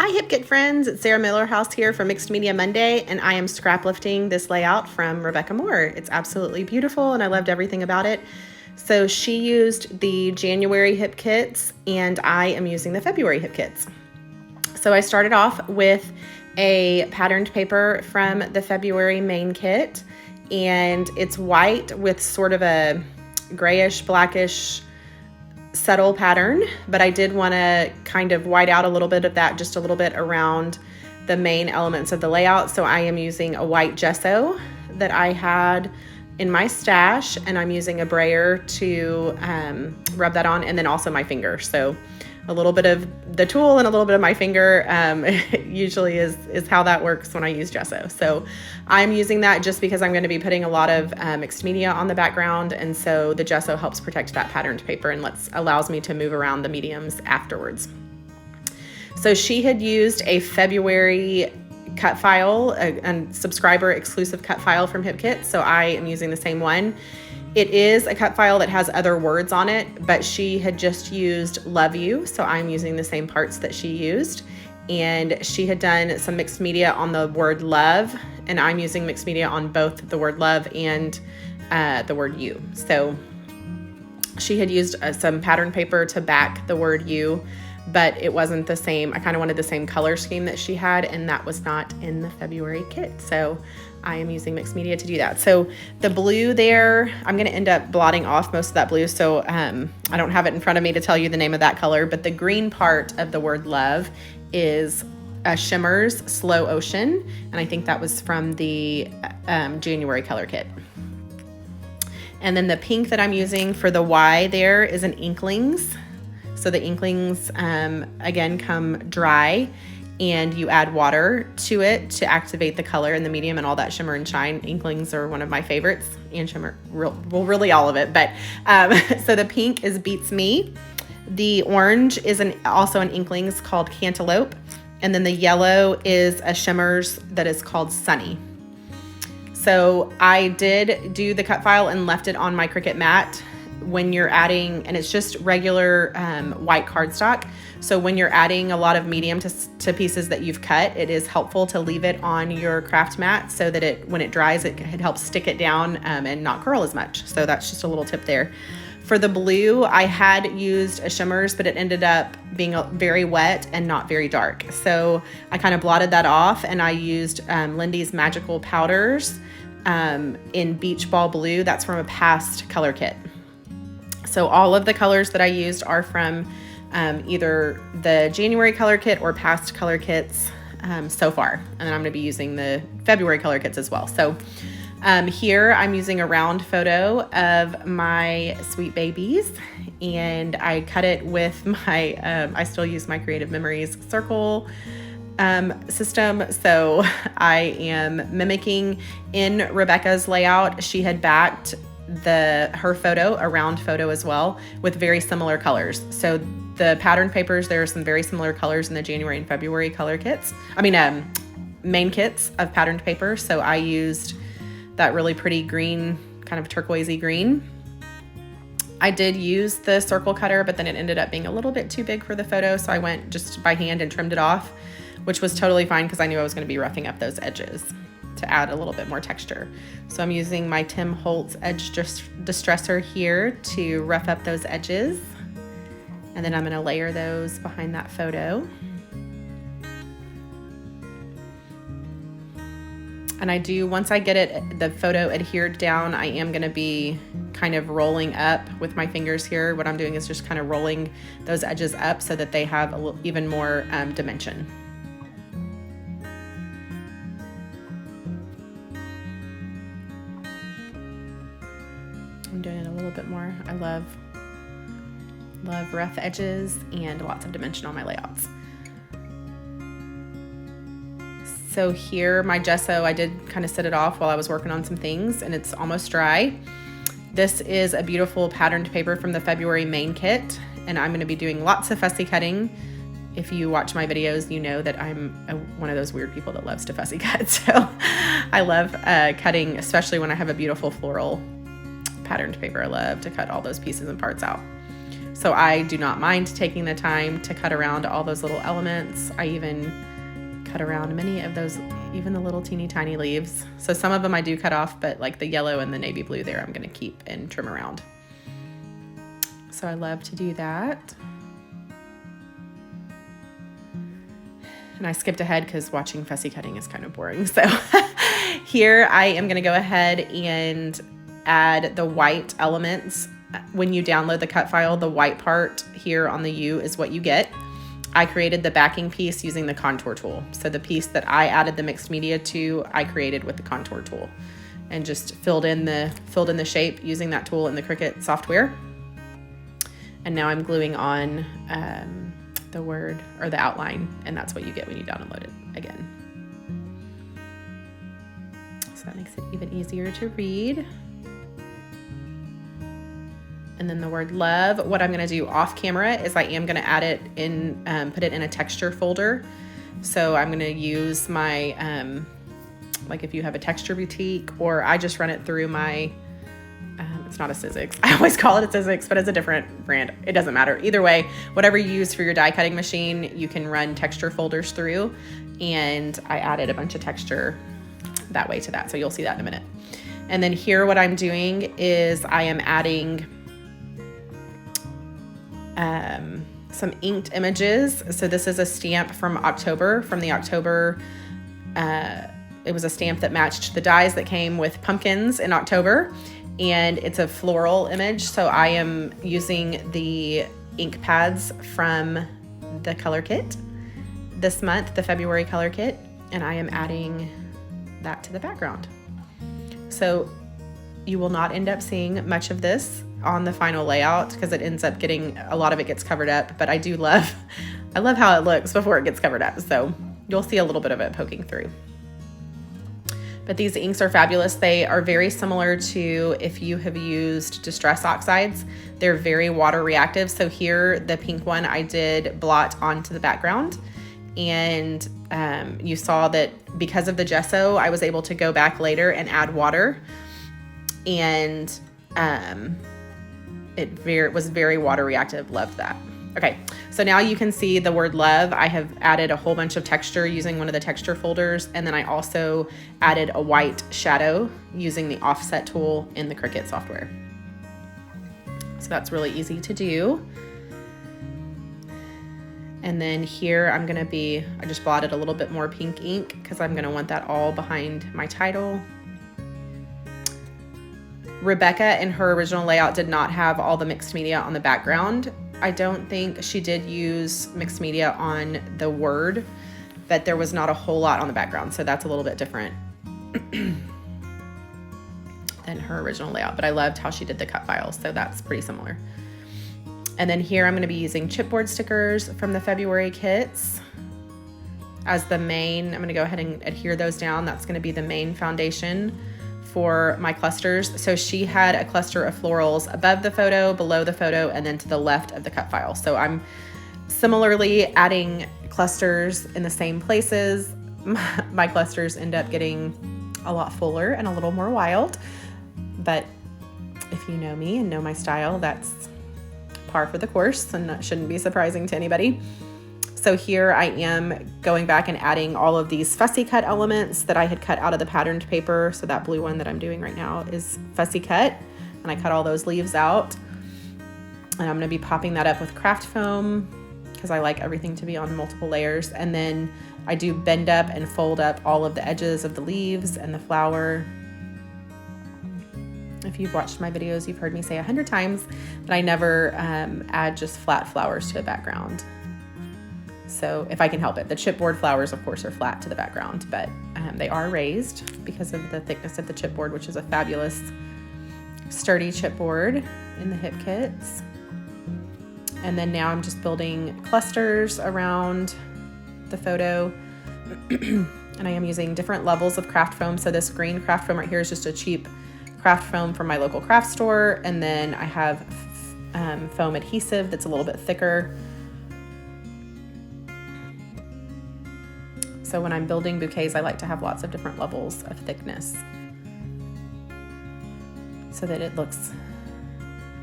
Hi Hip Kit friends, it's Sarah Millerhouse here for Mixed Media Monday, and I am scrap lifting this layout from Rebecca Moore. It's absolutely beautiful and I loved everything about it. So she used the January hip kits and I am using the February hip kits. So I started off with a patterned paper from the February main kit, and it's white with sort of a grayish, blackish, subtle pattern, but I did want to kind of white out a little bit of that, just a little bit around the main elements of the layout. So I am using a white gesso that I had in my stash, and I'm using a brayer to rub that on, and then also my finger. So a little bit of the tool and a little bit of my finger usually is how that works when I use gesso. So I'm using that just because I'm going to be putting a lot of mixed media on the background, and so the gesso helps protect that patterned paper and allows me to move around the mediums afterwards. So she had used a February cut file, a subscriber exclusive cut file from HipKit, so I am using the same one. It is a cut file that has other words on it, but she had just used love you, so I'm using the same parts that she used. And she had done some mixed media on the word love, and I'm using mixed media on both the word love and the word you. So she had used some pattern paper to back the word you, but it wasn't the same. I kind of wanted the same color scheme that she had, and that was not in the February kit. So I am using mixed media to do that. So the blue there, I'm going to end up blotting off most of that blue. So I don't have it in front of me to tell you the name of that color, but the green part of the word love is Shimmer's Slow Ocean. And I think that was from the January color kit. And then the pink that I'm using for the Y there is an Inklings. So the Inklings, again, come dry, and you add water to it to activate the color and the medium and all that shimmer and shine. Inklings are one of my favorites, and shimmer, really all of it. But so the pink is Beats Me. The orange is also an Inklings called Cantaloupe. And then the yellow is a Shimmer's that is called Sunny. So I did do the cut file and left it on my Cricut mat. When you're adding, and it's just regular white cardstock, so when you're adding a lot of medium to pieces that you've cut, it is helpful to leave it on your craft mat so that when it dries, it helps stick it down and not curl as much. So that's just a little tip there. For the blue, I had used a Shimmer's, but it ended up being very wet and not very dark. So I kind of blotted that off, and I used Lindy's Magical Powders in Beach Ball Blue. That's from a past color kit. So all of the colors that I used are from either the January color kit or past color kits so far. And then I'm going to be using the February color kits as well. So here I'm using a round photo of my sweet babies, and I cut it with my, I still use my Creative Memories circle system. So I am mimicking in Rebecca's layout. She had backed her photo, a round photo as well, with very similar colors. So the pattern papers, there are some very similar colors in the January and February color kits. Main kits of patterned paper. So I used that really pretty green, kind of turquoisey green. I did use the circle cutter, but then it ended up being a little bit too big for the photo. So I went just by hand and trimmed it off, which was totally fine because I knew I was going to be roughing up those edges to add a little bit more texture. So I'm using my Tim Holtz Edge Distressor here to rough up those edges. And then I'm going to layer those behind that photo. And I do, once I get the photo adhered down, I am going to be kind of rolling up with my fingers here. What I'm doing is just kind of rolling those edges up so that they have even more dimension. I'm doing it a little bit more. I love rough edges and lots of dimension on my layouts. So here, my gesso, I did kind of set it off while I was working on some things, and it's almost dry. This is a beautiful patterned paper from the February main kit, and I'm going to be doing lots of fussy cutting. If you watch my videos, you know that I'm one of those weird people that loves to fussy cut. So I love cutting, especially when I have a beautiful floral patterned paper. I love to cut all those pieces and parts out. So So I do not mind taking the time to cut around all those little elements. I even cut around many of those, even the little teeny tiny leaves. So some of them I do cut off, but like the yellow and the navy blue there, I'm gonna keep and trim around. So I love to do that. And I skipped ahead because watching fussy cutting is kind of boring. So here I am gonna go ahead and add the white elements. When you download the cut file, the white part here on the U is what you get. I created the backing piece using the contour tool. So the piece that I added the mixed media to, I created with the contour tool and just filled in the shape using that tool in the Cricut software. And now I'm gluing on the word or the outline, and that's what you get when you download it again. So that makes it even easier to read. And then the word love, what I'm gonna do off camera is I am gonna add it in, put it in a texture folder. So I'm gonna use my, like if you have a texture boutique, or I just run it through my, it's not a Sizzix. I always call it a Sizzix, but it's a different brand. It doesn't matter. Either way, whatever you use for your die cutting machine, you can run texture folders through. And I added a bunch of texture that way to that. So you'll see that in a minute. And then here what I'm doing is I am adding some inked images. So this is a stamp from October, from the October, it was a stamp that matched the dies that came with pumpkins in October, and it's a floral image. So I am using the ink pads from the color kit this month, the February color kit, and I am adding that to the background. So you will not end up seeing much of this on the final layout because it ends up getting, a lot of it gets covered up, but I love how it looks before it gets covered up. So you'll see a little bit of it poking through. But these inks are fabulous. They are very similar to if you have used Distress Oxides. They're very water reactive. So here, the pink one I did blot onto the background, and you saw that because of the gesso, I was able to go back later and add water, and it was very water reactive. Loved that. Okay, so now you can see the word love. I have added a whole bunch of texture using one of the texture folders, and then I also added a white shadow using the offset tool in the Cricut software. So that's really easy to do. And then here I just blotted a little bit more pink ink because I'm gonna want that all behind my title. Rebecca in her original layout did not have all the mixed media on the background. I don't think she did use mixed media on the word, but there was not a whole lot on the background. So that's a little bit different than her original layout, but I loved how she did the cut files. So that's pretty similar. And then here I'm going to be using chipboard stickers from the February kits as the main. I'm going to go ahead and adhere those down. That's going to be the main foundation for my clusters. So she had a cluster of florals above the photo, below the photo, and then to the left of the cut file. So I'm similarly adding clusters in the same places. My clusters end up getting a lot fuller and a little more wild, but if you know me and know my style, that's par for the course, and that shouldn't be surprising to anybody. So here I am going back and adding all of these fussy cut elements that I had cut out of the patterned paper. So that blue one that I'm doing right now is fussy cut, and I cut all those leaves out. And I'm gonna be popping that up with craft foam because I like everything to be on multiple layers. And then I do bend up and fold up all of the edges of the leaves and the flower. If you've watched my videos, you've heard me say 100 times that I never add just flat flowers to a background. So if I can help it. The chipboard flowers, of course, are flat to the background, but they are raised because of the thickness of the chipboard, which is a fabulous sturdy chipboard in the hip kits. And then now I'm just building clusters around the photo. And I am using different levels of craft foam. So this green craft foam right here is just a cheap craft foam from my local craft store. And then I have foam adhesive that's a little bit thicker. So when I'm building bouquets, I like to have lots of different levels of thickness so that it looks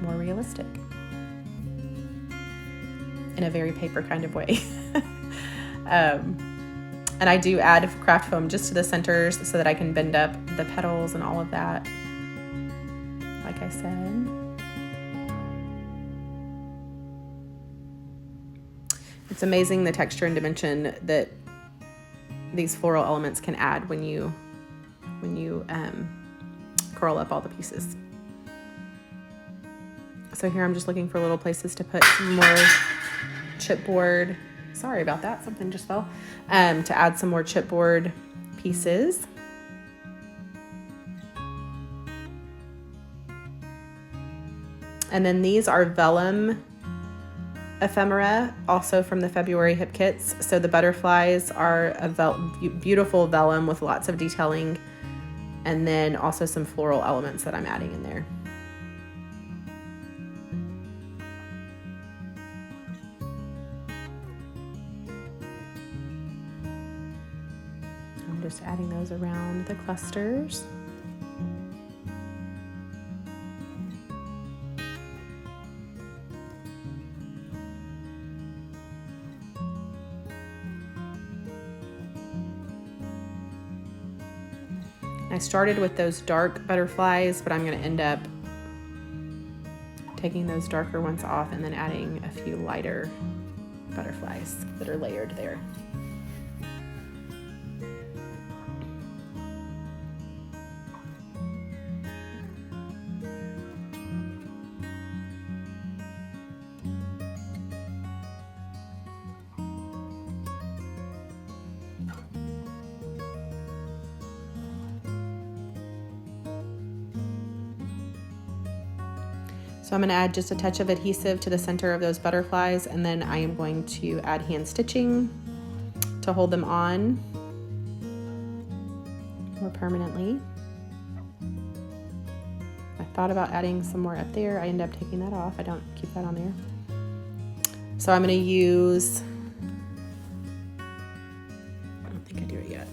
more realistic. in a very paper kind of way. And I do add craft foam just to the centers so that I can bend up the petals and all of that, like I said. It's amazing the texture and dimension that these floral elements can add when you curl up all the pieces. So here I'm just looking for little places to put some more chipboard. Sorry about that, something just fell. To add some more chipboard pieces. And then these are vellum ephemera, also from the February hip kits. So the butterflies are a beautiful vellum with lots of detailing, and then also some floral elements that I'm adding in there. I'm just adding those around the clusters. I started with those dark butterflies, but I'm going to end up taking those darker ones off and then adding a few lighter butterflies that are layered there. So I'm going to add just a touch of adhesive to the center of those butterflies, and then I am going to add hand stitching to hold them on more permanently. I thought about adding some more up there. I end up taking that off. I don't keep that on there. So I'm going to use, I don't think I do it yet.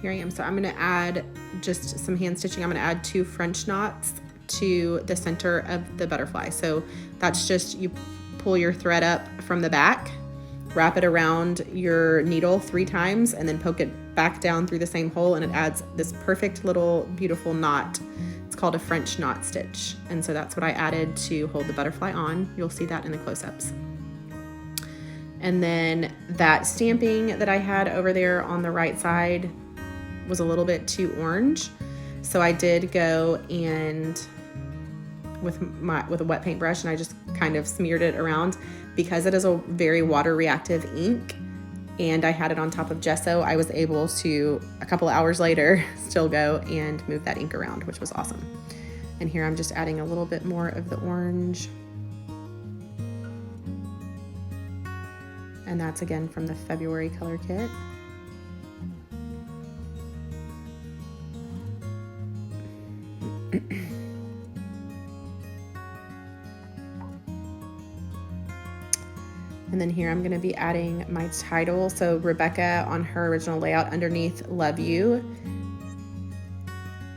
Here I am. So I'm going to add just some hand stitching. I'm going to add 2 French knots to the center of the butterfly. So that's just, you pull your thread up from the back, wrap it around your needle 3 times, and then poke it back down through the same hole, and it adds this perfect little beautiful knot. It's called a French knot stitch. And so that's what I added to hold the butterfly on. You'll see that in the close-ups. And then that stamping that I had over there on the right side was a little bit too orange. So I did go and with a wet paintbrush, and I just kind of smeared it around. Because it is a very water reactive ink and I had it on top of gesso, I was able to, a couple hours later, still go and move that ink around, which was awesome. And here I'm just adding a little bit more of the orange. And that's again from the February color kit. And then here I'm going to be adding my title. So Rebecca, on her original layout underneath Love You,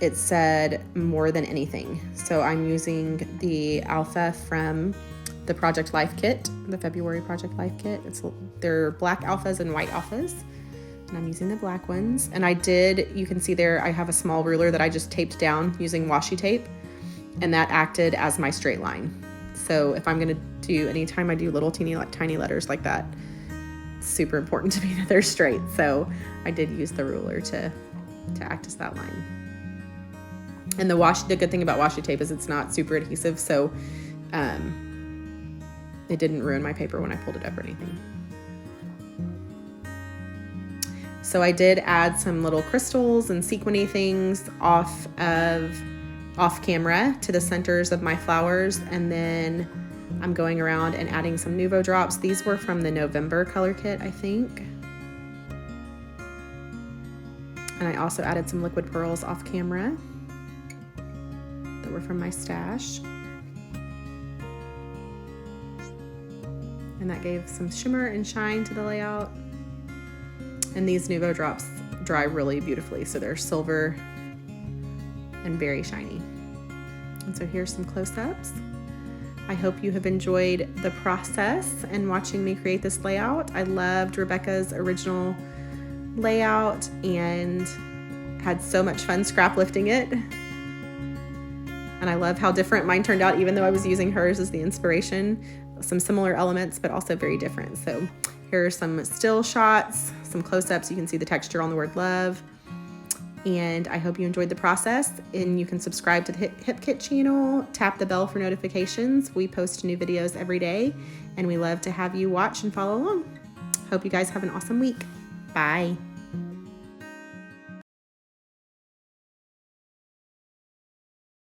it said more than anything. So I'm using the alpha from the Project Life kit, the February Project Life kit. They're black alphas and white alphas. And I'm using the black ones. And you can see there, I have a small ruler that I just taped down using washi tape, and that acted as my straight line. So if I'm going to do, anytime I do little tiny letters like that, it's super important to me that they're straight. So I did use the ruler to act as that line. And the good thing about washi tape is it's not super adhesive, so it didn't ruin my paper when I pulled it up or anything. So I did add some little crystals and sequiny things off camera to the centers of my flowers, and then I'm going around and adding some Nuvo drops. These were from the November color kit, I think. And I also added some liquid pearls off camera that were from my stash. And that gave some shimmer and shine to the layout. And these Nuvo drops dry really beautifully, so they're silver and very shiny. And so here's some close-ups. I hope you have enjoyed the process and watching me create this layout. I loved Rebecca's original layout and had so much fun scrap lifting it. And I love how different mine turned out, even though I was using hers as the inspiration. Some similar elements, but also very different. So here are some still shots, some close-ups. You can see the texture on the word love. And I hope you enjoyed the process, and you can subscribe to the Hip Kit channel, tap the bell for notifications. We post new videos every day, and we love to have you watch and follow along. Hope you guys have an awesome week. Bye.